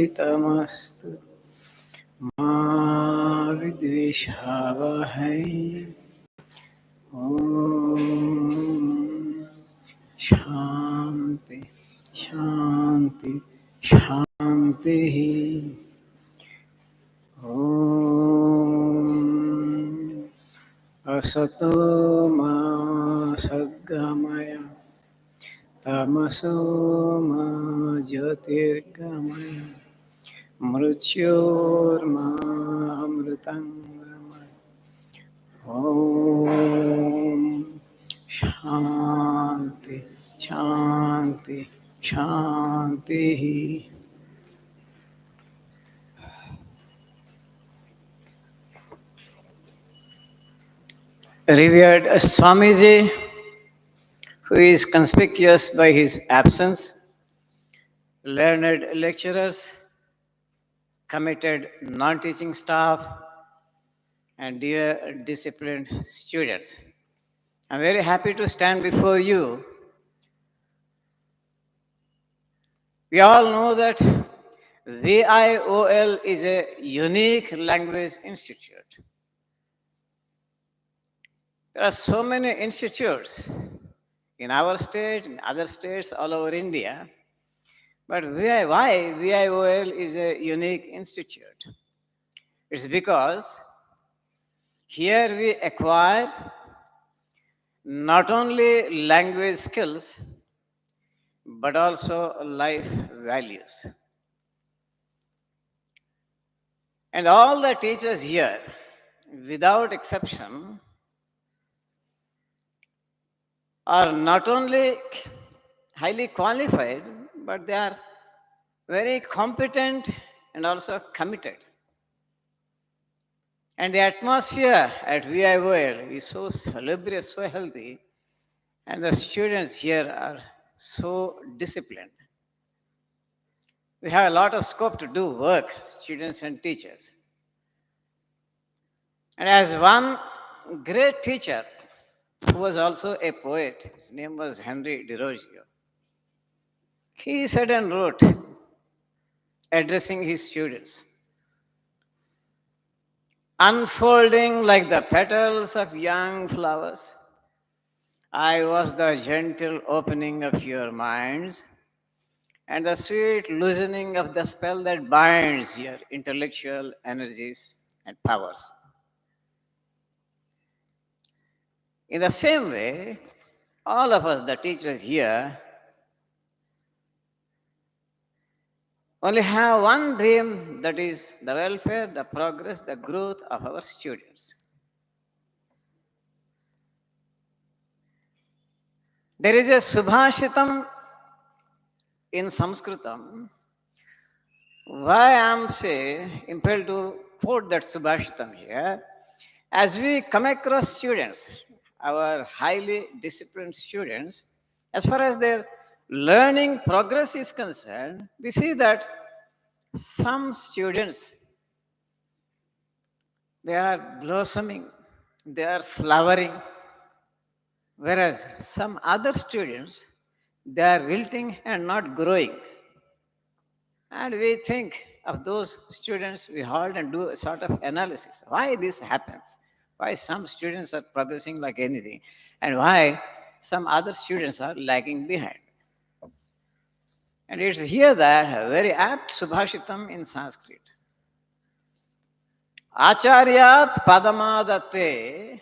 तमस्तु मा विद्विषावहै। ॐ शान्ति शान्ति शान्तिः। ॐ असतो मा सद्गमय तमसो मा ज्योतिर्गमय मृत्योर्मामृतङ्गमय। ॐ शान्ति शान्ति शान्तिः। Revered Swamiji, who is conspicuous by his absence, learned lecturers, committed non-teaching staff, and dear disciplined students. I'm very happy to stand before you. We all know that VIOL is a unique language institute. There are so many institutes in our state, in other states all over India. But why VIOL is a unique institute? It's because here we acquire not only language skills, but also life values. And all the teachers here, without exception, are not only highly qualified, but they are very competent and also committed. And the atmosphere at VIOL is so salubrious, so healthy, and the students here are so disciplined. We have a lot of scope to do work, students and teachers. And as one great teacher, who was also a poet, his name was Henry Desrosiers, he said and wrote, addressing his students, unfolding like the petals of young flowers, I was the gentle opening of your minds and the sweet loosening of the spell that binds your intellectual energies and powers. In the same way, all of us, the teachers here, only have one dream, that is the welfare, the progress, the growth of our students. There is a Subhashitam in Sanskritam. Why I am impelled to quote that Subhashitam here? As we come across students, our highly disciplined students, as far as their learning progress is concerned, we see that some students, they are blossoming, they are flowering, whereas some other students, they are wilting and not growing. And we think of those students, we halt and do a sort of analysis. Why this happens? Why some students are progressing like anything, and why some other students are lagging behind? And it's here that a very apt Subhashitam in Sanskrit. Acharyat padamadate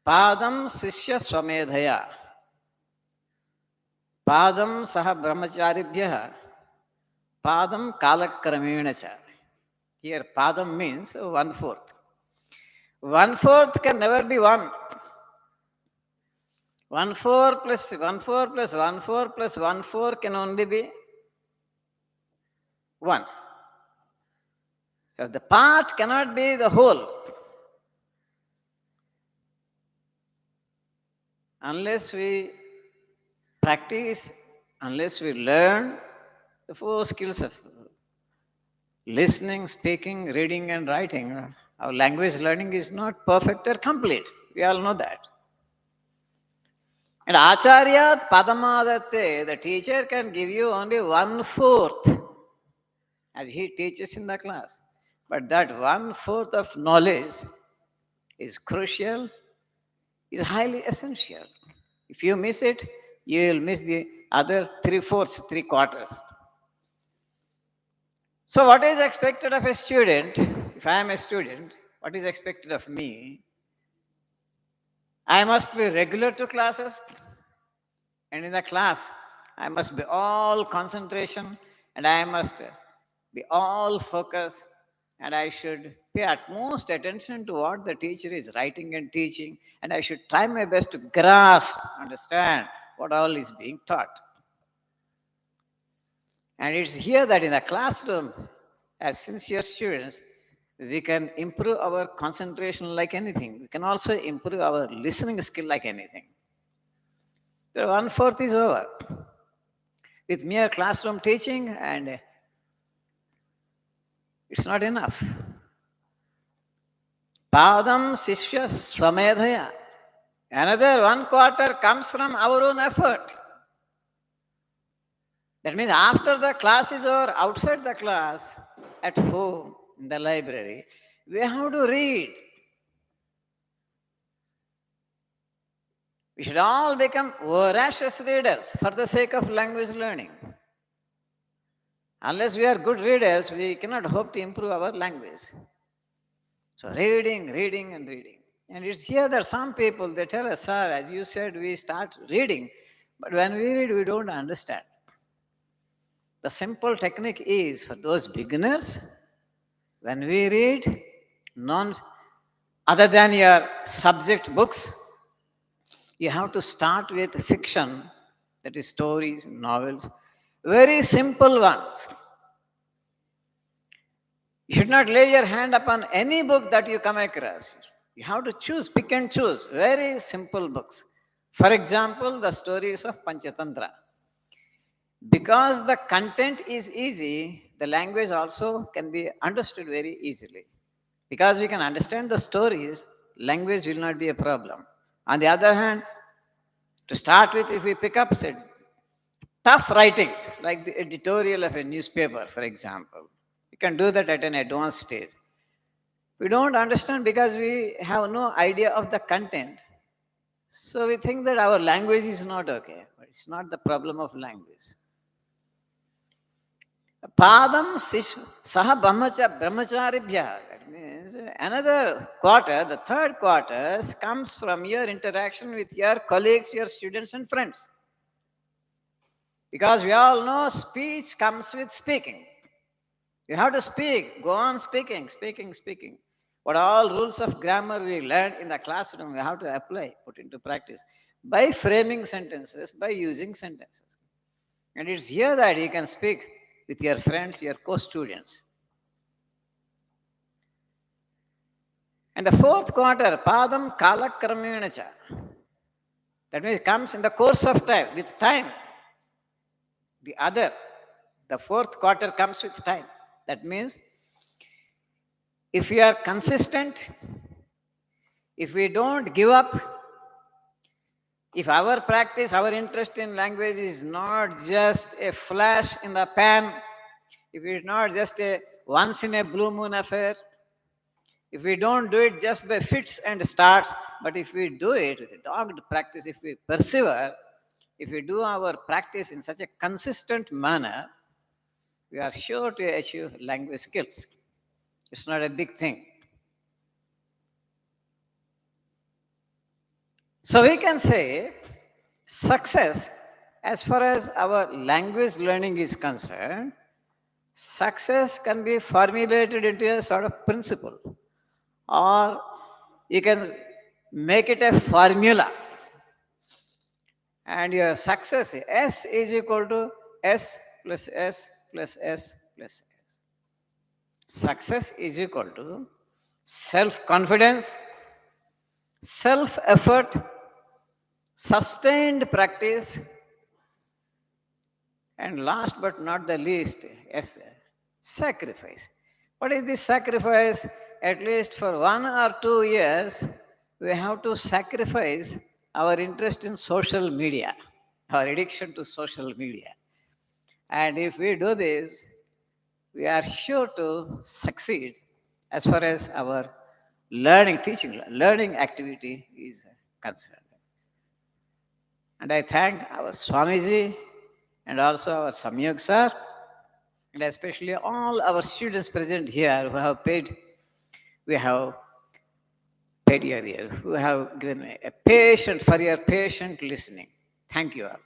padam sishya swamedhaya padam saha brahmacharibhyah padam kalakramena cha. Here padam means 1/4. 1/4 can never be 1. 1/4 plus 1/4 plus 1/4 plus 1/4 can only be 1. So the part cannot be the whole. Unless we practice, unless we learn the 4 skills of listening, speaking, reading, and writing, our language learning is not perfect or complete. We all know that. And Acharyat Padamadate, the teacher can give you only 1/4 as he teaches in the class. But that 1/4 of knowledge is crucial, is highly essential. If you miss it, you will miss the other 3/4, 3/4. So, what is expected of a student? If I am a student, what is expected of me? I must be regular to classes, and in the class, I must be all concentration, and I must be all focus, and I should pay utmost attention to what the teacher is writing and teaching, and I should try my best to grasp, understand what all is being taught. And it's here that in the classroom, as sincere students, we can improve our concentration like anything. We can also improve our listening skill like anything. The 1/4 is over. With mere classroom teaching, and it's not enough. Padam Sishya Swamedhaya. Another 1/4 comes from our own effort. That means after the class is over, outside the class, at home, in the library, we have to read. We should all become voracious readers for the sake of language learning. Unless we are good readers, we cannot hope to improve our language. So reading, reading, and reading. And it's here that some people, they tell us, sir, as you said, we start reading, but when we read, we don't understand. The simple technique is for those beginners, when we read other than your subject books, you have to start with fiction, that is stories, novels, very simple ones. You should not lay your hand upon any book that you come across. You have to choose, pick and choose, very simple books. For example, the stories of Panchatantra. Because the content is easy, the language also can be understood very easily. Because we can understand the stories, language will not be a problem. On the other hand, to start with, if we pick up tough writings, like the editorial of a newspaper, for example, you can do that at an advanced stage. We don't understand because we have no idea of the content. So we think that our language is not okay, but it's not the problem of language. Padam Saha Brahmacharibhya. That means another 1/4, the 3/4 comes from your interaction with your colleagues, your students, and friends. Because we all know speech comes with speaking. You have to speak, go on speaking. What all rules of grammar we learned in the classroom, we have to apply, put into practice by framing sentences, by using sentences. And it's here that you can speak with your friends, your co-students. And the 4th 1/4, Padam Kalakramenacha. That means it comes in the course of time, with time. The 4th 1/4 comes with time. That means if we are consistent, if we don't give up, if our practice, our interest in language is not just a flash in the pan, if it is not just a once in a blue moon affair, if we don't do it just by fits and starts, but if we do it with a dogged practice, if we persevere, if we do our practice in such a consistent manner, we are sure to achieve language skills. It's not a big thing. So we can say success, as far as our language learning is concerned, success can be formulated into a sort of principle, or you can make it a formula. And your success, S is equal to S plus S plus S plus S. Success is equal to self-confidence, self-effort, sustained practice, and last but not the least, sacrifice. What is this sacrifice? At least for 1 or 2 years, we have to sacrifice our interest in social media, our addiction to social media. And if we do this, we we are sure to succeed as far as our learning activity is concerned. And I thank our Swamiji and also our Samyog sir, and especially all our students present here who have we have paid your ear, who have given a patient for your patient listening. Thank you all.